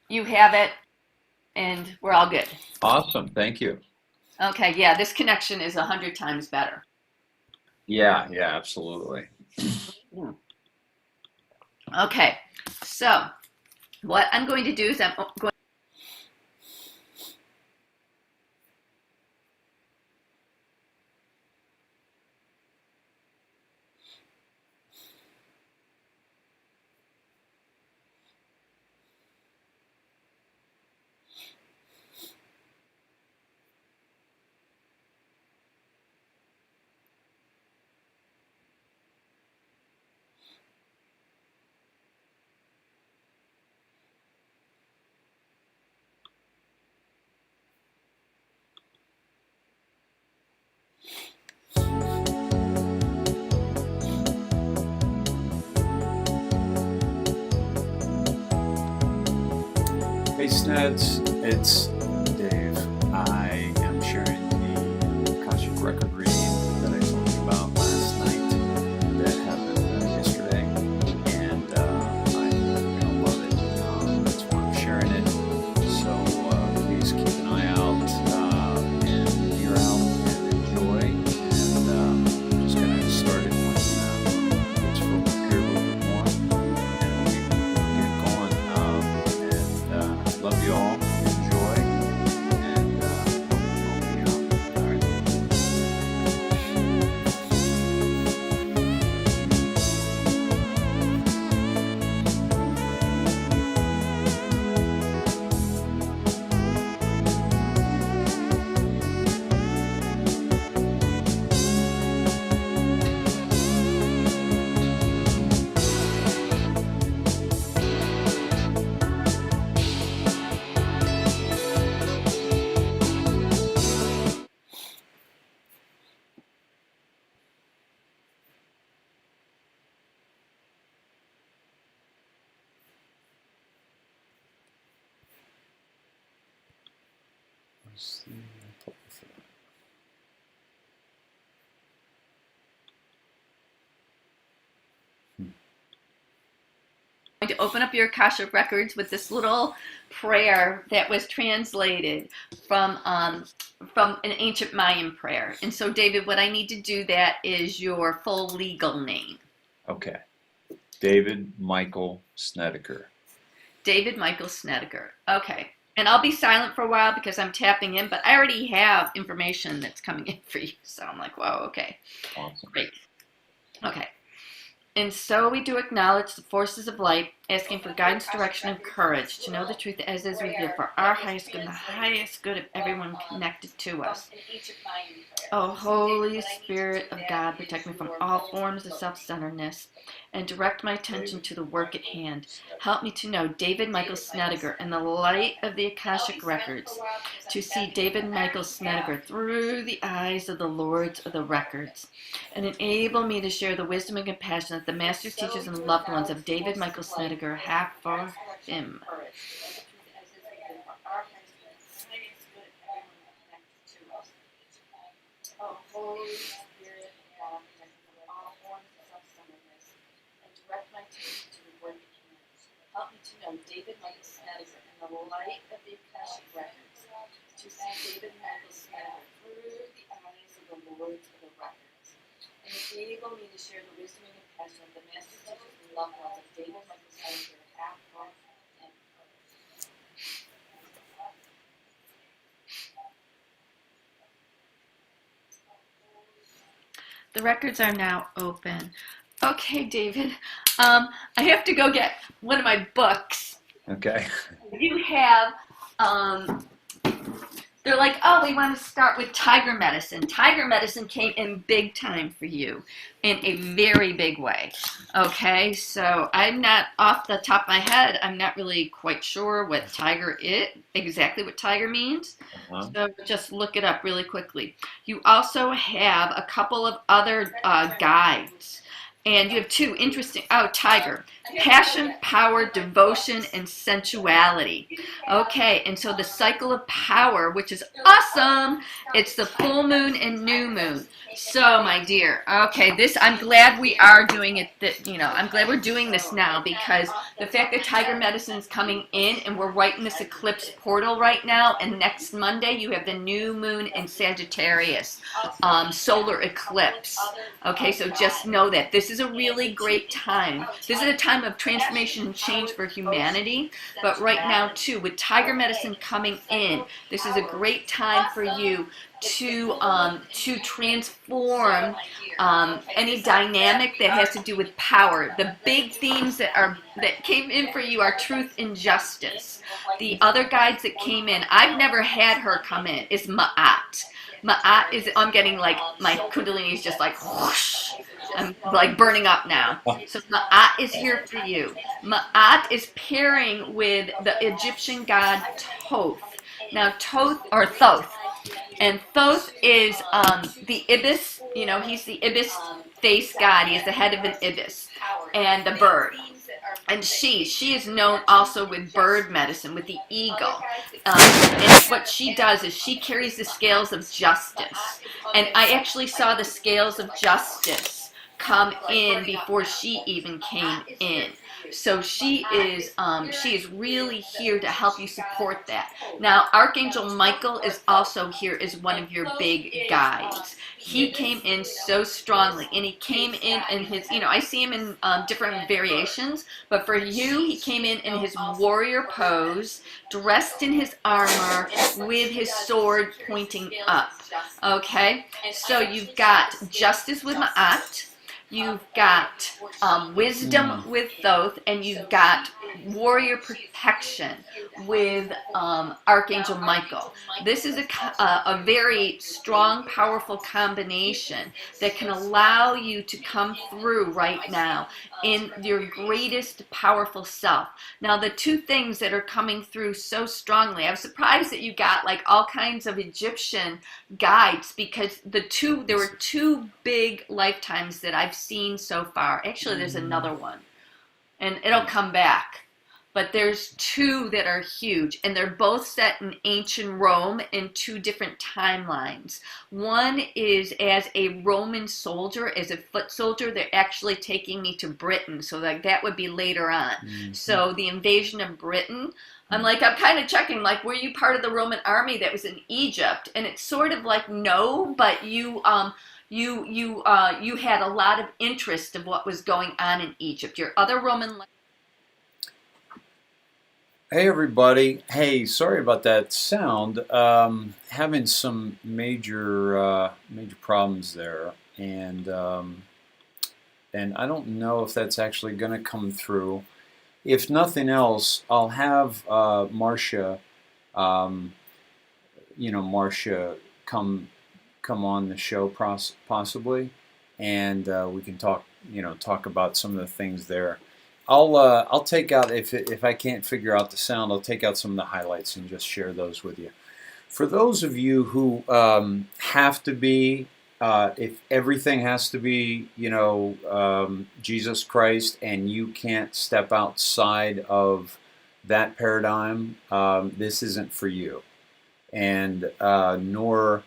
you have it, and we're all good. Awesome. Thank you. Okay, yeah, this connection is 100 times better. Yeah, yeah, absolutely. Mm. Okay, so what I'm going to do is I'm going. Hey Sneds, it's Dave. I am sharing the Akashic record reading that I told you about last night that happened yesterday, and I'm gonna love it. That's why I'm sharing it. So please keep an eye out and hear out and enjoy. And I'm just gonna start it when it's focused here a little bit more, and we get going. And love you all. Enjoy. And hope you out. All right. Let's see. Going to open up your Akashic records with this little prayer that was translated from an ancient Mayan prayer. And so, David, what I need to do that is your full legal name. Okay. David Michael Snedeker. David Michael Snedeker. Okay. And I'll be silent for a while because I'm tapping in, but I already have information that's coming in for you. So I'm like, whoa, okay. Awesome. Great. Okay. And so we do acknowledge the forces of light, asking for guidance, direction, and courage to know the truth as is revealed for our highest good and the highest good of everyone connected to us. Oh, Holy Spirit of God, protect me from all forms of self-centeredness and direct my attention to the work at hand. Help me to know David Michael Snedeker in the light of the Akashic Records, to see David Michael Snedeker through the eyes of the Lords of the Records, and enable me to share the wisdom and compassion that the masters, teachers, and loved ones of David Michael Snedeker have for him. Oh, Holy Spirit of God, protect me from all forms of self-centeredness and direct my attention to the work at hand. Help me to know David Michael Snedeker in the light of the Akashic Records, to see David Michael Snedeker through the eyes of the Lords of the Records, and enable me to share the wisdom and compassion of the masters, teachers, and loved ones of David Michael Snedeker have for him. The records are now open. Okay, David. I have to go get one of my books. Okay. You have, they're like, oh, we want to start with tiger medicine. Tiger medicine came in big time for you in a very big way. Okay, so I'm not off the top of my head, I'm not really quite sure what tiger is, exactly what tiger means. Uh-huh. So just look it up really quickly. You also have a couple of other guides. And you have two interesting, oh, tiger, passion, power, devotion, and sensuality. Okay, and so the cycle of power, which is awesome, it's the full moon and new moon. So, my dear, okay, I'm glad we are doing it, I'm glad we're doing this now, because the fact that Tiger Medicine is coming in and we're right in this eclipse portal right now, and next Monday you have the new moon in Sagittarius, solar eclipse. Okay, so just know that this is a really great time. This is a time of transformation and change for humanity, but right now too, with Tiger Medicine coming in, this is a great time for you to transform any dynamic that has to do with power. The big themes that came in for you are truth and justice. The other guides that came in, I've never had her come in, is Ma'at. Ma'at is, I'm getting like, my kundalini is just like whoosh. I'm like burning up now. So Ma'at is here for you. Ma'at is pairing with the Egyptian god Thoth. Now Thoth. And Thoth is the ibis, he's the ibis face god. He is the head of an ibis and the bird. And she is known also with bird medicine, with the eagle. And what she does is she carries the scales of justice. And I actually saw the scales of justice come in before she even came in. So she is really here to help you support that. Now, Archangel Michael is also here as one of your big guides. He came in so strongly, and he came in his, I see him in different variations, but for you, he came in his warrior pose, dressed in his armor, with his sword pointing up. Okay? So you've got justice with Ma'at. You've got wisdom with Thoth, and you've got warrior protection with Archangel Michael. This is a very strong, powerful combination that can allow you to come through right now in your greatest powerful self. Now, the two things that are coming through so strongly, I'm surprised that you got like all kinds of Egyptian guides, because there were two big lifetimes that I've seen so far. Actually, there's another one, and it'll come back. But there's two that are huge, and they're both set in ancient Rome in two different timelines. One is as a Roman soldier, as a foot soldier. They're actually taking me to Britain, so like that would be later on. Mm-hmm. So the invasion of Britain, I'm kind of checking, like, were you part of the Roman army that was in Egypt? And it's sort of like, no, but you had a lot of interest of what was going on in Egypt. Your other Roman. Hey everybody. Hey, sorry about that sound. Having some major problems there, and I don't know if that's actually going to come through. If nothing else, I'll have Marcia, Marcia come on the show possibly, and we can talk about some of the things there. I'll take out, if I can't figure out the sound, I'll take out some of the highlights and just share those with you. For those of you who have to be, if everything has to be, Jesus Christ, and you can't step outside of that paradigm, this isn't for you. And nor,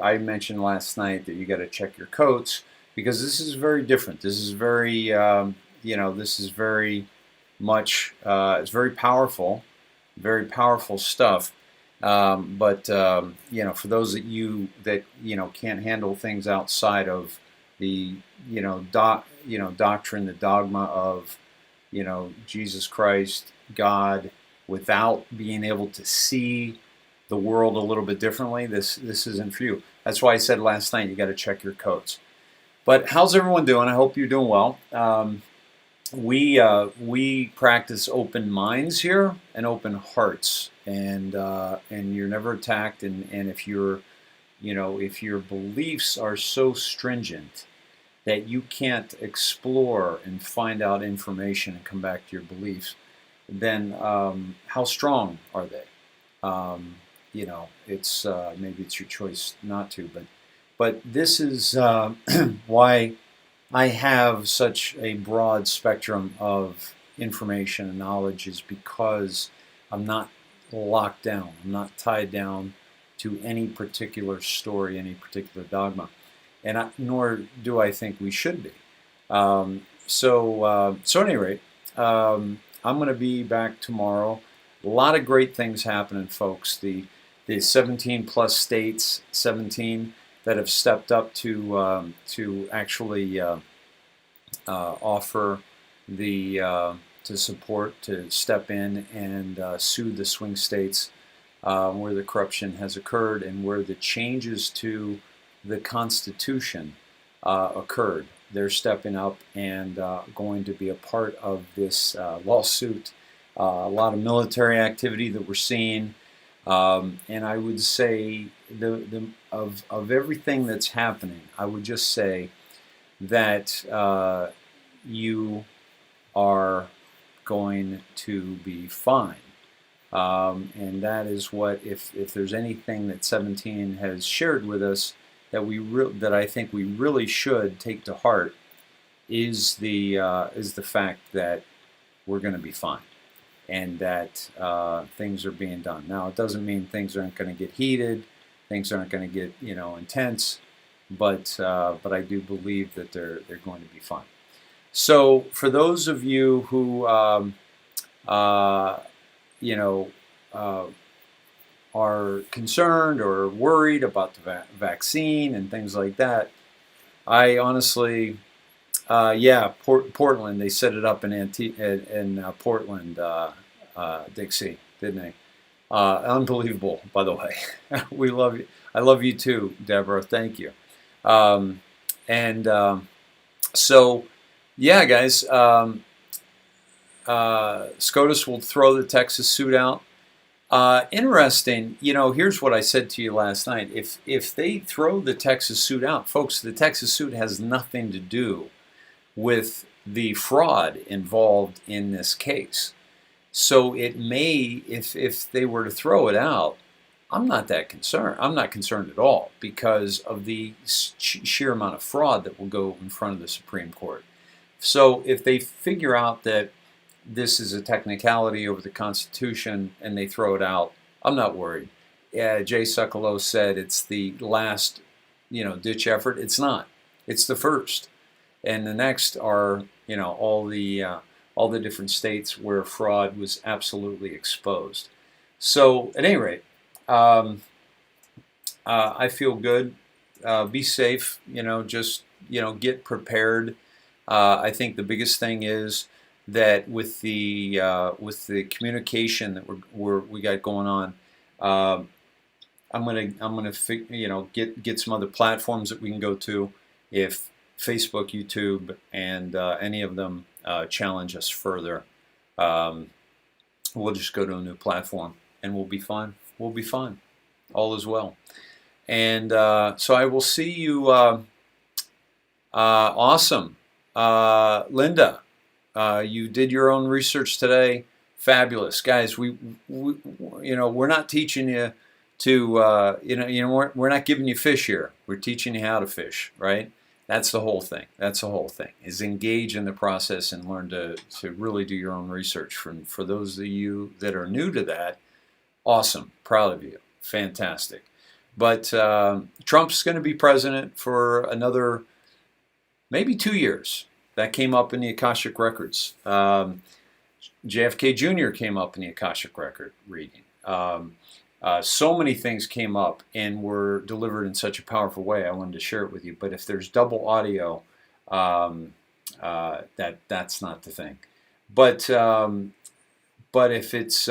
I mentioned last night that you got to check your coats, because this is very different. This is very, this is very much, it's very powerful stuff. But for those of you that can't handle things outside of the doctrine, the dogma of Jesus Christ, God, without being able to see the world a little bit differently, this isn't for you. That's why I said last night you got to check your coats. But how's everyone doing? I hope you're doing well. We practice open minds here and open hearts, and you're never attacked. And if your beliefs are so stringent that you can't explore and find out information and come back to your beliefs, then how strong are they? It's maybe it's your choice not to, but this is why I have such a broad spectrum of information and knowledge, is because I'm not locked down. I'm not tied down to any particular story, any particular dogma, and nor do I think we should be. So at any rate, I'm going to be back tomorrow. A lot of great things happening, folks. The 17 plus states, 17 that have stepped up to actually offer the to support, to step in and sue the swing states where the corruption has occurred and where the changes to the Constitution occurred. They're stepping up and going to be a part of this lawsuit. A lot of military activity that we're seeing, and I would say of everything that's happening, I would just say that you are going to be fine. And that is what, if there's anything that 17 has shared with us that that I think we really should take to heart, is the fact that we're going to be fine, and that things are being done. Now, it doesn't mean things aren't going to get heated, things aren't going to get intense, but I do believe that they're going to be fine. So for those of you who are concerned or worried about the vaccine and things like that, I honestly, Portland, they set it up in Portland, Dixie, didn't they? Unbelievable, by the way. We love you. I love you too, Deborah. Thank you. So, yeah, guys, SCOTUS will throw the Texas suit out. Interesting, here's what I said to you last night. If they throw the Texas suit out, folks, the Texas suit has nothing to do with the fraud involved in this case. So it may, if they were to throw it out, I'm not that concerned. I'm not concerned at all because of the sheer amount of fraud that will go in front of the Supreme Court. So if they figure out that this is a technicality over the Constitution and they throw it out, I'm not worried. Jay Sekulow said it's the last, ditch effort. It's not. It's the first, and the next are, all the different states where fraud was absolutely exposed. So at any rate, I feel good. Be safe. Just get prepared. I think the biggest thing is that with the communication that we got going on, I'm gonna get some other platforms that we can go to. If Facebook, YouTube, and any of them challenge us further, we'll just go to a new platform and we'll be fine. We'll be fine. All is well. And so I will see you. Awesome, Linda. You did your own research today. Fabulous, guys. We're not teaching you to we're not giving you fish here. We're teaching you how to fish, right? That's the whole thing. That's the whole thing. Is engage in the process and learn to really do your own research. For those of you that are new to that, awesome, proud of you, fantastic. But Trump's going to be president for another maybe 2 years. That came up in the Akashic Records. JFK Jr. came up in the Akashic Record reading. So many things came up and were delivered in such a powerful way. I wanted to share it with you. But if there's double audio, that's not the thing. But if it's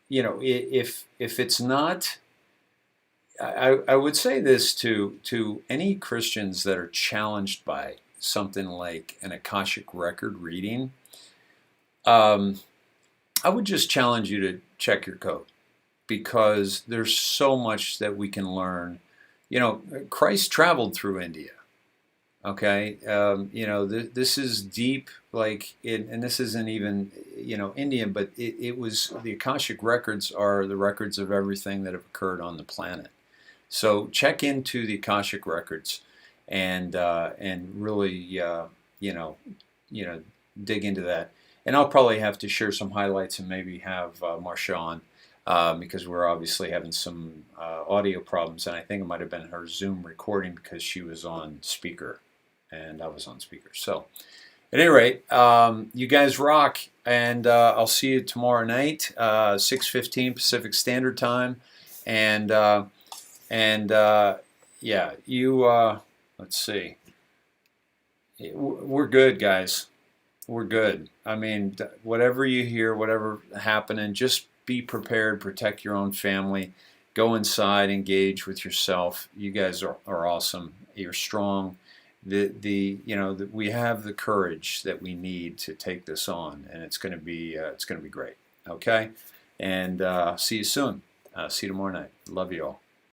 if it's not, I would say this to any Christians that are challenged by something like an Akashic Record reading. I would just challenge you to check your code, because there's so much that we can learn. Christ traveled through India. Okay, this is deep, and this isn't even Indian, but it was, the Akashic Records are the records of everything that have occurred on the planet. So check into the Akashic Records and really dig into that. And I'll probably have to share some highlights and maybe have Marshawn because we're obviously having some audio problems, and I think it might have been her Zoom recording because she was on speaker and I was on speaker. So at any rate, you guys rock, and I'll see you tomorrow night, 6:15 Pacific Standard Time, and yeah, you let's see, we're good, guys. We're good. I mean, whatever you hear, whatever happening, just be prepared, protect your own family, go inside, engage with yourself. You guys are awesome. You're strong. We have the courage that we need to take this on, and it's going to be great. Okay, and see you soon. See you tomorrow night. Love you all.